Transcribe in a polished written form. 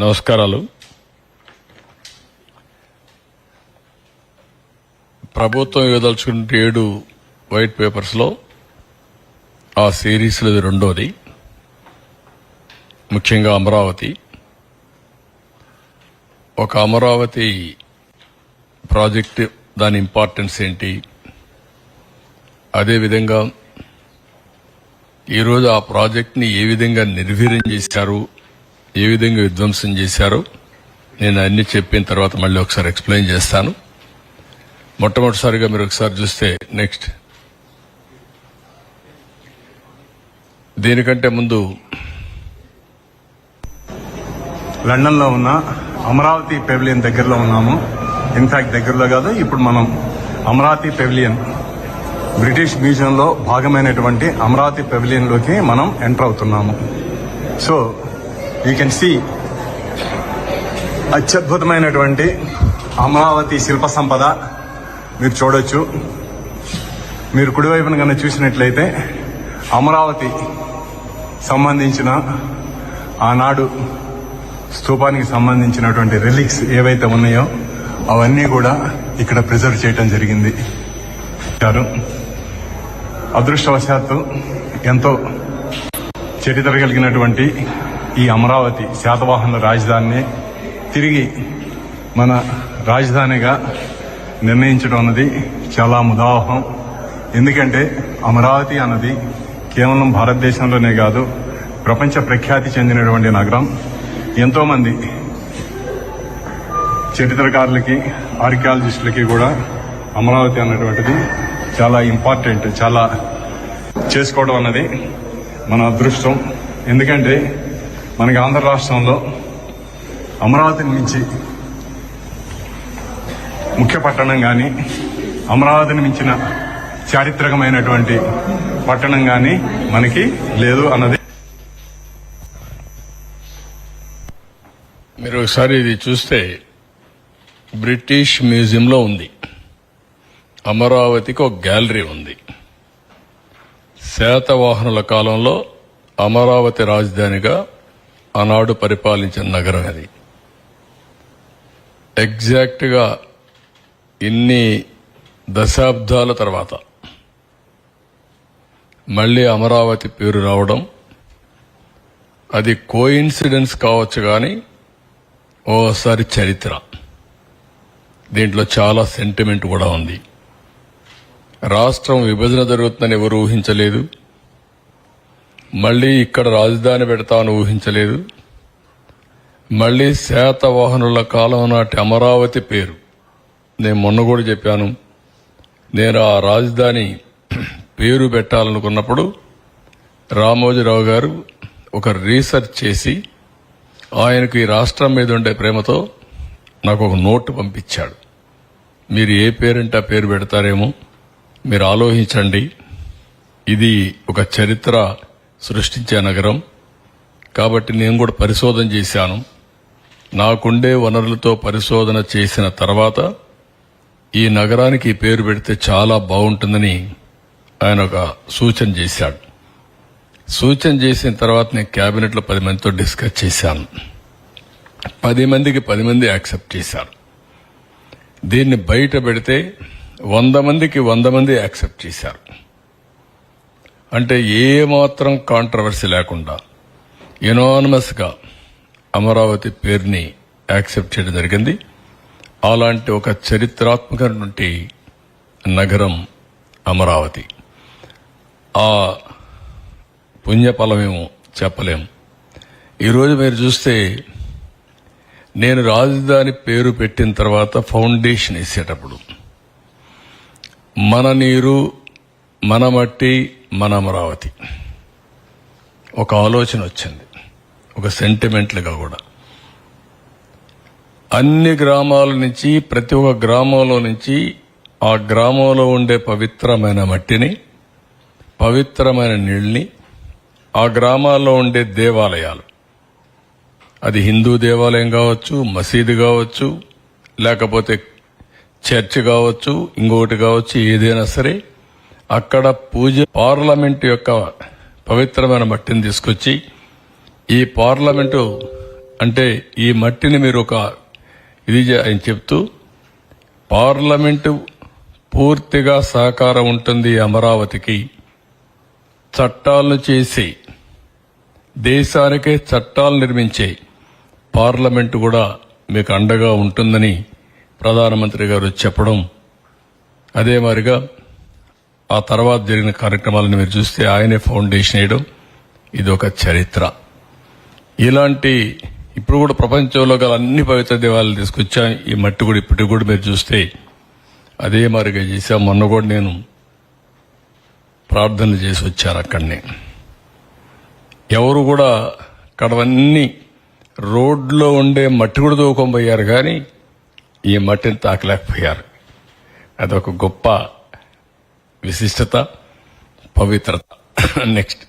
నమస్కారాలు. ప్రభుత్వం ఇవ్వదలుచుకున్న 7 white papers లో ఆ సిరీస్ లో ఇది రెండోది. ముఖ్యంగా అమరావతి, ఒక అమరావతి ప్రాజెక్ట్, దాని ఇంపార్టెన్స్ ఏంటి, అదేవిధంగా ఈరోజు ఆ ప్రాజెక్ట్ ని ఏ విధంగా నిర్వీర్యం చేశారు, ఏ విధంగా విధ్వంసం చేశారు, నేను అన్ని చెప్పిన తర్వాత మళ్ళీ ఒకసారి ఎక్స్ప్లెయిన్ చేస్తాను. మొట్టమొదటిసారిగా మీరు ఒకసారి చూస్తే నెక్స్ట్, దీనికంటే ముందు లండన్ లో ఉన్న అమరావతి పెవిలియన్ దగ్గరలో ఉన్నాము. ఇన్ఫాక్ట్ దగ్గరలో కాదు, ఇప్పుడు మనం అమరావతి పెవిలియన్, బ్రిటిష్ మ్యూజియం లో భాగమైనటువంటి అమరావతి పెవిలియన్ లోకి మనం ఎంటర్ అవుతున్నాము. సో యూ కెన్ సీ అత్యద్భుతమైనటువంటి అమరావతి శిల్ప సంపద మీరు చూడొచ్చు. మీరు కుడివైపున కన్నా చూసినట్లయితే అమరావతి సంబంధించిన ఆనాడు స్తూపానికి సంబంధించినటువంటి రిలిక్స్ ఏవైతే ఉన్నాయో అవన్నీ కూడా ఇక్కడ ప్రిజర్వ్ చేయడం జరిగింది. అదృష్టవశాత్తు ఎంతో చరిత్ర కలిగినటువంటి ఈ అమరావతి శాతవాహనుల రాజధానిని తిరిగి మన రాజధానిగా నిర్ణయించడం అన్నది చాలా ముదావహం. ఎందుకంటే అమరావతి అన్నది కేవలం భారతదేశంలోనే కాదు, ప్రపంచ ప్రఖ్యాతి చెందినటువంటి నగరం. ఎంతో మంది చరిత్రకారులకి, ఆర్కియాలజిస్టులకి కూడా అమరావతి అన్నటువంటిది చాలా ఇంపార్టెంట్. చాలా చేసుకోవడం అన్నది మన అదృష్టం. ఎందుకంటే మనకి ఆంధ్ర రాష్ట్రంలో అమరావతిని మించి ముఖ్య పట్టణం కానీ, అమరావతిని మించిన చారిత్రకమైనటువంటి పట్టణం కానీ మనకి లేదు అన్నది. మీరు ఒకసారి ఇది చూస్తే బ్రిటిష్ మ్యూజియంలో ఉంది. అమరావతికి ఒక గ్యాలరీ ఉంది. శాతవాహనుల కాలంలో అమరావతి రాజధానిగా ఆనాడు పరిపాలించిన నగరం అది. ఎగ్జాక్ట్ గా ఇన్ని దశాబ్దాల తర్వాత మళ్లీ అమరావతి పేరు రావడం, అది కోఇన్సిడెన్స్ కావచ్చు కానీ ఓసారి చరిత్ర. దీంట్లో చాలా సెంటిమెంట్ కూడా ఉంది. రాష్ట్రం విభజన జరుగుతుందని ఎవరు ఊహించలేదు. మళ్లీ ఇక్కడ రాజధాని పెడతామని ఊహించలేదు. మళ్లీ శాతవాహనుల కాలం నాటి అమరావతి పేరు, నేను మొన్న కూడా చెప్పాను, నేను ఆ రాజధాని పేరు పెట్టాలనుకున్నప్పుడు రామోజీరావు గారు ఒక రీసెర్చ్ చేసి ఆయనకు ఈ రాష్ట్రం మీద ఉండే ప్రేమతో నాకు ఒక నోటు పంపించాడు. మీరు ఏ పేరంటే ఆ పేరు పెడతారేమో, మీరు ఆలోచించండి. ఇది ఒక చరిత్ర సృష్టించే నగరం కాబట్టి నేను కూడా పరిశోధన చేశాను. నాకుండే వనరులతో పరిశోధన చేసిన తర్వాత ఈ నగరానికి ఈ పేరు పెడితే చాలా బాగుంటుందని ఆయన ఒక సూచన చేశాడు. సూచన చేసిన తర్వాత నేను కేబినెట్లో 10 మందితో డిస్కస్ చేశాను. 10 మందికి 10 మంది యాక్సెప్ట్ చేశారు. దీన్ని బయట పెడితే 100 మందికి 100 మంది యాక్సెప్ట్ చేశారు. అంటే ఏ మాత్రం కాంట్రవర్సీ లేకుండా యునానిమస్ గా అమరావతి పేరుని యాక్సెప్ట్ చేయడం జరిగింది. అలాంటి ఒక చరిత్రాత్మకమైనటువంటి నగరం అమరావతి. ఆ పుణ్యఫలమేమో చెప్పలేం. ఈరోజు మీరు చూస్తే నేను రాజధాని పేరు పెట్టిన తర్వాత ఫౌండేషన్ వేసేటప్పుడు మన నీరు, మన మట్టి, మన అమరావతి ఒక ఆలోచన వచ్చింది, ఒక సెంటిమెంట్లుగా కూడా. అన్ని గ్రామాల నుంచి, ప్రతి ఒక్క గ్రామంలో నుంచి ఆ గ్రామంలో ఉండే పవిత్రమైన మట్టిని, పవిత్రమైన నీళ్ళని, ఆ గ్రామాల్లో ఉండే దేవాలయాలు, అది హిందూ దేవాలయం కావచ్చు, మసీదు కావచ్చు, లేకపోతే చర్చ్ కావచ్చు, ఇంకొకటి కావచ్చు, ఏదైనా సరే అక్కడ పూజ, పార్లమెంటు యొక్క పవిత్రమైన మట్టిని తీసుకొచ్చి ఈ పార్లమెంటు అంటే ఈ మట్టిని మీరు ఆయన చెప్తూ పార్లమెంటు పూర్తిగా సహకారం ఉంటుంది అమరావతికి, చట్టాలను చేసి దేశానికే చట్టాలు నిర్మించే పార్లమెంటు కూడా మీకు అండగా ఉంటుందని ప్రధానమంత్రి గారు చెప్పడం, అదే మాదిరిగా ఆ తర్వాత జరిగిన కార్యక్రమాలను మీరు చూస్తే ఆయనే ఫౌండేషన్ వేయడం, ఇది ఒక చరిత్ర. ఇలాంటి ఇప్పుడు కూడా ప్రపంచంలో గల అన్ని పవిత్ర దేవాలయాలు తీసుకొచ్చాం. ఈ మట్టి కూడా ఇప్పటికి కూడా మీరు చూస్తే అదే మాదిరిగా చేశాం. మొన్న కూడా నేను ప్రార్థనలు చేసి వచ్చాను అక్కడనే. ఎవరు కూడా అక్కడవన్నీ రోడ్లో ఉండే మట్టి కూడా తోకొనిపోయారు, కానీ ఈ మట్టిని తాకలేకపోయారు. అదొక గొప్ప విశిష్టత, పవిత్రత. నెక్స్ట్